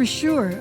sure.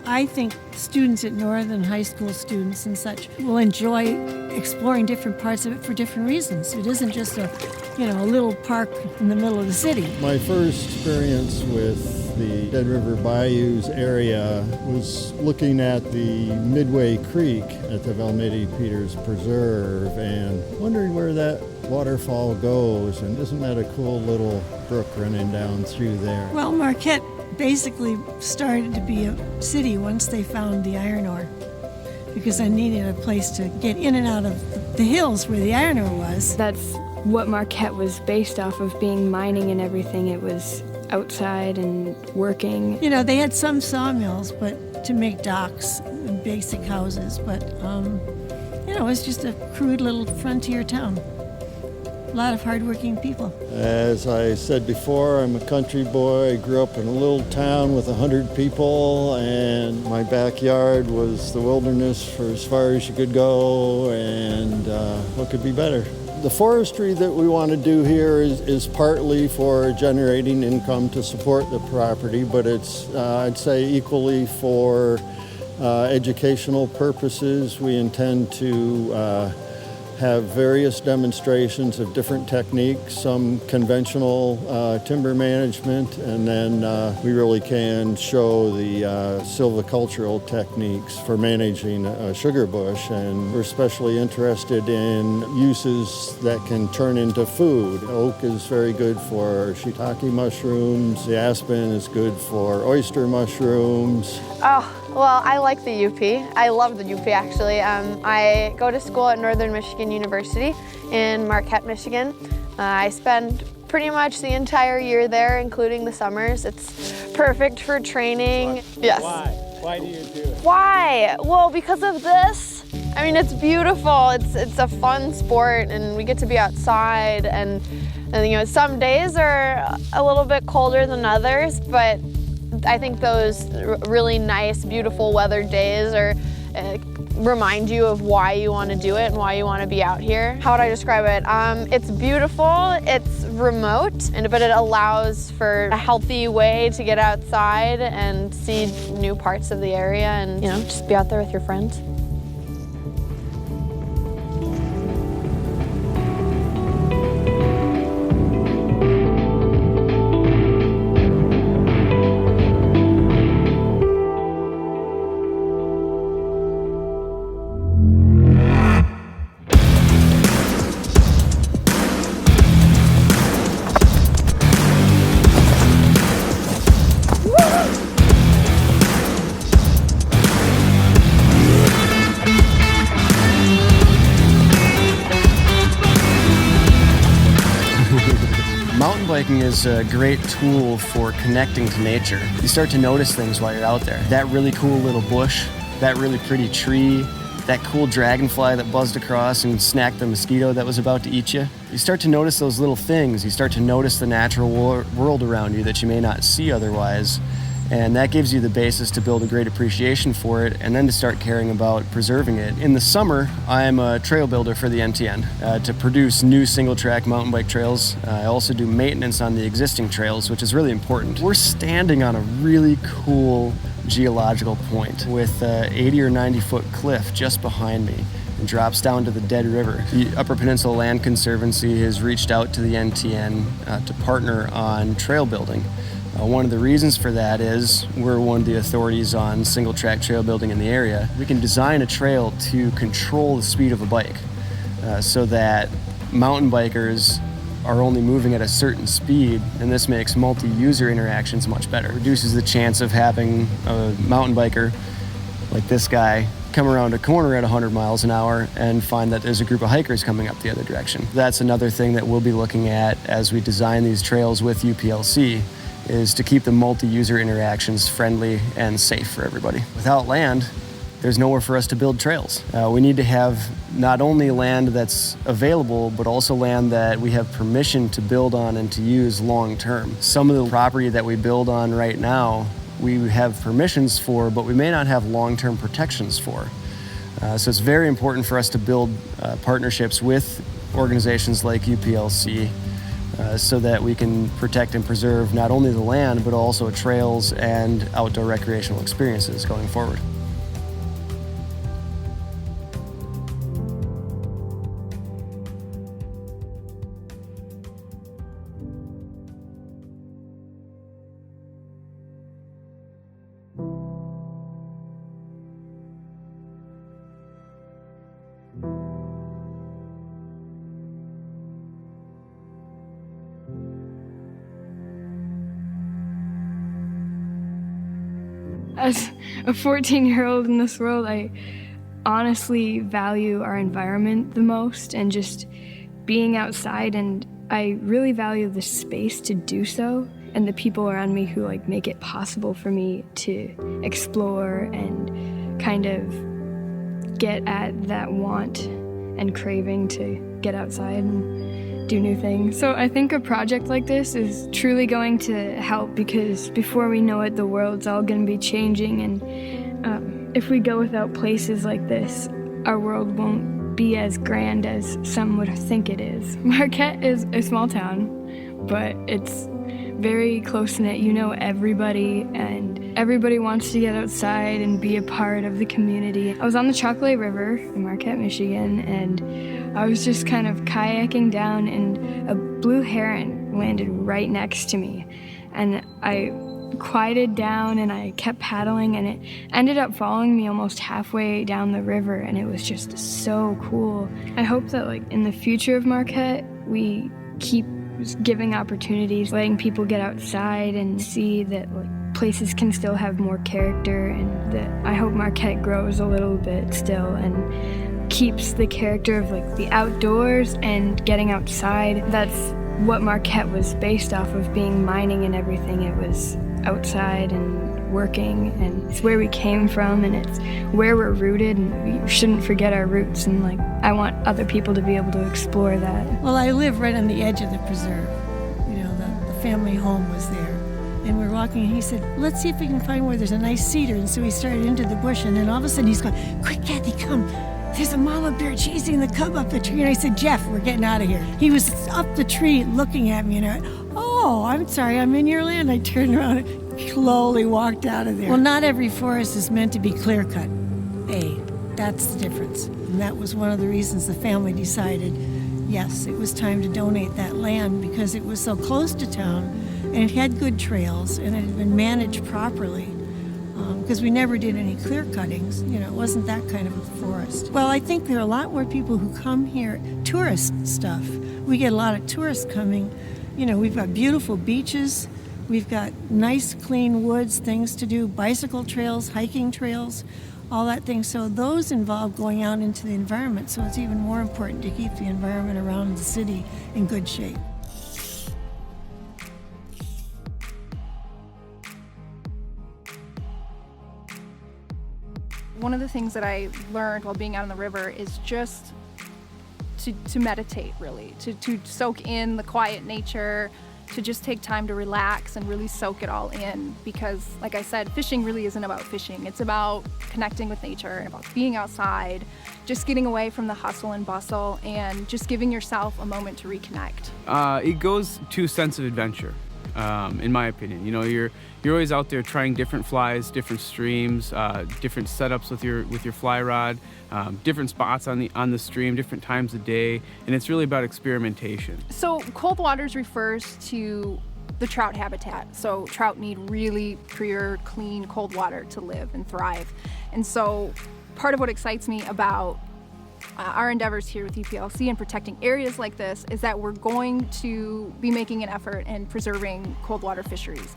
I think students at Northern high school students and such will enjoy exploring different parts of it for different reasons. It isn't just a little park in the middle of the city. My first experience with the Dead River Bayous area was looking at the Midway Creek at the Vielmetti-Peters Preserve and wondering where that waterfall goes, and isn't that a cool little brook running down through there? Well, Marquette basically started to be a city once they found the iron ore, because I needed a place to get in and out of the hills where the iron ore was. That's what Marquette was based off of, being mining and everything. It was outside and working. They had some sawmills, but to make docks and basic houses, but it was just a crude little frontier town. A lot of hardworking people. As I said before, I'm a country boy. I grew up in a little town with 100 people, and my backyard was the wilderness for as far as you could go, and what could be better? The forestry that we want to do here is partly for generating income to support the property, but it's, I'd say, equally for educational purposes. We intend to have various demonstrations of different techniques, some conventional timber management, and then we really can show the silvicultural techniques for managing a sugar bush. And we're especially interested in uses that can turn into food. Oak is very good for shiitake mushrooms. The aspen is good for oyster mushrooms. Oh. Well, I like the UP. I love the UP, actually. I go to school at Northern Michigan University in Marquette, Michigan. I spend pretty much the entire year there, including the summers. It's perfect for training. Yes. Why? Why do you do it? Why? Well, because of this. I mean, it's beautiful. It's a fun sport, and we get to be outside. And some days are a little bit colder than others, but I think those really nice, beautiful weather days remind you of why you want to do it and why you want to be out here. How would I describe it? It's beautiful, it's remote, but it allows for a healthy way to get outside and see new parts of the area and, just be out there with your friends. Mountain biking is a great tool for connecting to nature. You start to notice things while you're out there. That really cool little bush, that really pretty tree, that cool dragonfly that buzzed across and snacked the mosquito that was about to eat you. You start to notice those little things. You start to notice the natural world around you that you may not see otherwise. And that gives you the basis to build a great appreciation for it and then to start caring about preserving it. In the summer, I'm a trail builder for the NTN to produce new single-track mountain bike trails. I also do maintenance on the existing trails, which is really important. We're standing on a really cool geological point with an 80 or 90-foot cliff just behind me. It drops down to the Dead River. The Upper Peninsula Land Conservancy has reached out to the NTN to partner on trail building. One of the reasons for that is we're one of the authorities on single-track trail building in the area. We can design a trail to control the speed of a bike so that mountain bikers are only moving at a certain speed, and this makes multi-user interactions much better. It reduces the chance of having a mountain biker like this guy come around a corner at 100 miles an hour and find that there's a group of hikers coming up the other direction. That's another thing that we'll be looking at as we design these trails with UPLC, is to keep the multi-user interactions friendly and safe for everybody. Without land, there's nowhere for us to build trails. We need to have not only land that's available, but also land that we have permission to build on and to use long term. Some of the property that we build on right now, we have permissions for, but we may not have long-term protections for. So it's very important for us to build partnerships with organizations like UPLC so that we can protect and preserve not only the land, but also trails and outdoor recreational experiences going forward. As a 14-year-old in this world, I honestly value our environment the most and just being outside, and I really value the space to do so and the people around me who make it possible for me to explore and kind of get at that want and craving to get outside and do new things. So I think a project like this is truly going to help, because before we know it, the world's all going to be changing, and if we go without places like this, our world won't be as grand as some would think it is. Marquette is a small town, but it's very close-knit. You know everybody, and everybody wants to get outside and be a part of the community. I was on the Chocolate River in Marquette, Michigan, and I was just kind of kayaking down, and a blue heron landed right next to me. And I quieted down and I kept paddling, and it ended up following me almost halfway down the river, and it was just so cool. I hope that in the future of Marquette, we keep giving opportunities, letting people get outside and see that places can still have more character, and that I hope Marquette grows a little bit still and keeps the character of the outdoors and getting outside. That's what Marquette was based off of, being mining and everything. It was outside and working, and it's where we came from, and it's where we're rooted, and we shouldn't forget our roots, and I want other people to be able to explore that. Well, I live right on the edge of the preserve. The family home was there. And we're walking, and he said, let's see if we can find where there's a nice cedar. And so we started into the bush, and then all of a sudden he's going, quick, Kathy, come. There's a mama bear chasing the cub up the tree. And I said, Jeff, we're getting out of here. He was up the tree looking at me, and I went, oh, I'm sorry, I'm in your land. I turned around and slowly walked out of there. Well, not every forest is meant to be clear-cut. That's the difference. And that was one of the reasons the family decided, yes, it was time to donate that land, because it was so close to town, and it had good trails, and it had been managed properly. Because we never did any clear cuttings. It wasn't that kind of a forest. Well, I think there are a lot more people who come here, tourist stuff. We get a lot of tourists coming. We've got beautiful beaches. We've got nice, clean woods, things to do, bicycle trails, hiking trails, all that thing. So those involve going out into the environment. So it's even more important to keep the environment around the city in good shape. One of the things that I learned while being out on the river is just to meditate, really, to soak in the quiet nature, to just take time to relax and really soak it all in. Because, like I said, fishing really isn't about fishing. It's about connecting with nature and about being outside, just getting away from the hustle and bustle, and just giving yourself a moment to reconnect. It goes to a sense of adventure. In my opinion, you're always out there trying different flies, different streams, different setups with your fly rod, different spots on the stream, different times of day, and it's really about experimentation. So cold waters refers to the trout habitat. So trout need really pure, clean, cold water to live and thrive. And so part of what excites me about our endeavors here with UPLC and protecting areas like this is that we're going to be making an effort in preserving cold water fisheries,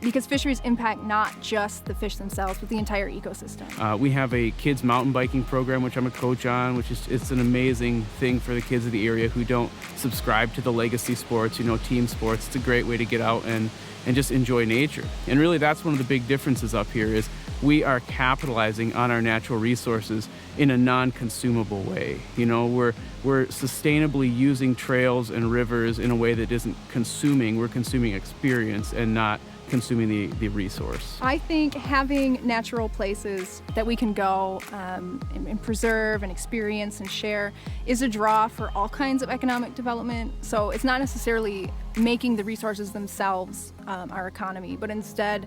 because fisheries impact not just the fish themselves, but the entire ecosystem. We have a kids mountain biking program, which I'm a coach on, it's an amazing thing for the kids of the area who don't subscribe to the legacy sports, team sports. It's a great way to get out and just enjoy nature. And really that's one of the big differences up here is we are capitalizing on our natural resources in a non-consumable way. You know, we're sustainably using trails and rivers in a way that isn't consuming. We're consuming experience and not consuming the resource. I think having natural places that we can go and preserve and experience and share is a draw for all kinds of economic development. So it's not necessarily making the resources themselves our economy, but instead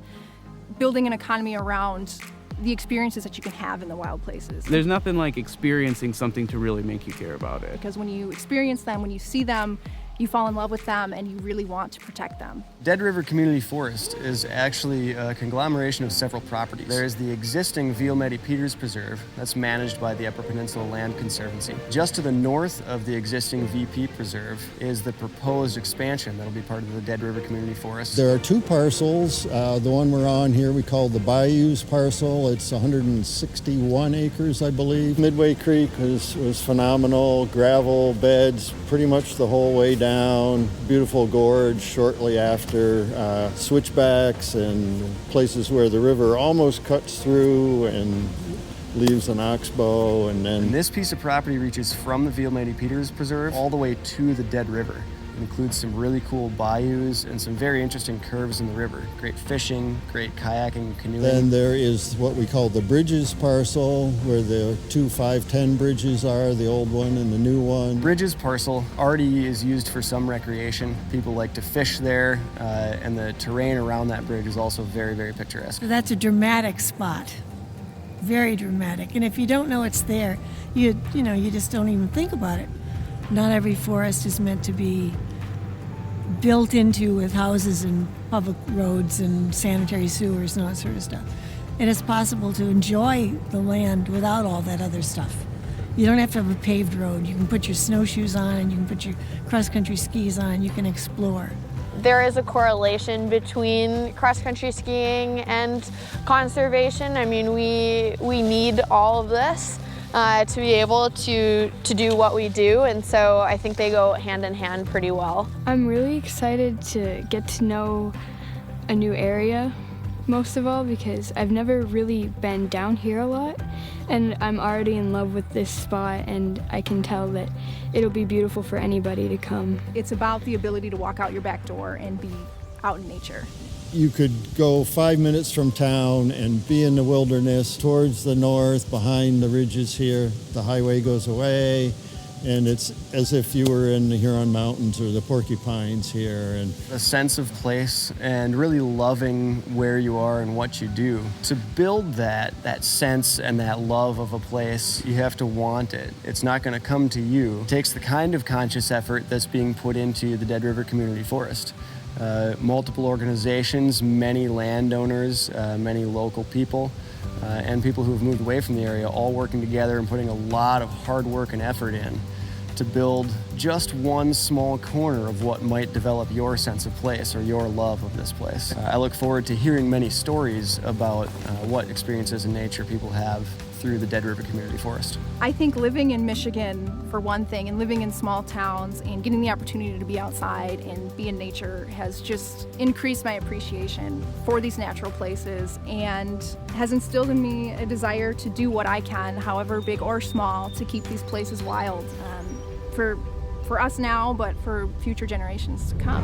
building an economy around the experiences that you can have in the wild places. There's nothing like experiencing something to really make you care about it. Because when you experience them, when you see them, you fall in love with them and you really want to protect them. Dead River Community Forest is actually a conglomeration of several properties. There is the existing Vielmetti-Peters Preserve that's managed by the Upper Peninsula Land Conservancy. Just to the north of the existing VP Preserve is the proposed expansion that'll be part of the Dead River Community Forest. There are two parcels. The one we're on here we call the Bayous parcel. It's 161 acres, I believe. Midway Creek was phenomenal. Gravel beds pretty much the whole way down. Beautiful gorge shortly after. Switchbacks and places where the river almost cuts through and leaves an oxbow. And this piece of property reaches from the Vielmetti-Peters Preserve all the way to the Dead River. It includes some really cool bayous and some very interesting curves in the river. Great fishing, great kayaking and canoeing. Then there is what we call the Bridges parcel, where the two 510 bridges are, the old one and the new one. Bridges parcel already is used for some recreation. People like to fish there, and the terrain around that bridge is also very, very picturesque. So that's a dramatic spot, very dramatic. And if you don't know it's there, you just don't even think about it. Not every forest is meant to be built into with houses and public roads and sanitary sewers and all that sort of stuff. It is possible to enjoy the land without all that other stuff. You don't have to have a paved road. You can put your snowshoes on, you can put your cross-country skis on, you can explore. There is a correlation between cross-country skiing and conservation. I mean, we need all of this to be able to do what we do, and so I think they go hand in hand pretty well. I'm really excited to get to know a new area, most of all because I've never really been down here a lot, and I'm already in love with this spot, and I can tell that it'll be beautiful for anybody to come. It's about the ability to walk out your back door and be out in nature. You could go 5 minutes from town and be in the wilderness towards the north behind the ridges here. The highway goes away, and it's as if you were in the Huron Mountains or the Porcupines here. And a sense of place and really loving where you are and what you do. To build that sense and that love of a place, you have to want it. It's not going to come to you. It takes the kind of conscious effort that's being put into the Dead River Community Forest. Multiple organizations, many landowners, many local people, and people who have moved away from the area all working together and putting a lot of hard work and effort in to build just one small corner of what might develop your sense of place or your love of this place. I look forward to hearing many stories about what experiences in nature people have through the Dead River Community Forest. I think living in Michigan, for one thing, and living in small towns and getting the opportunity to be outside and be in nature has just increased my appreciation for these natural places and has instilled in me a desire to do what I can, however big or small, to keep these places wild for us now, but for future generations to come.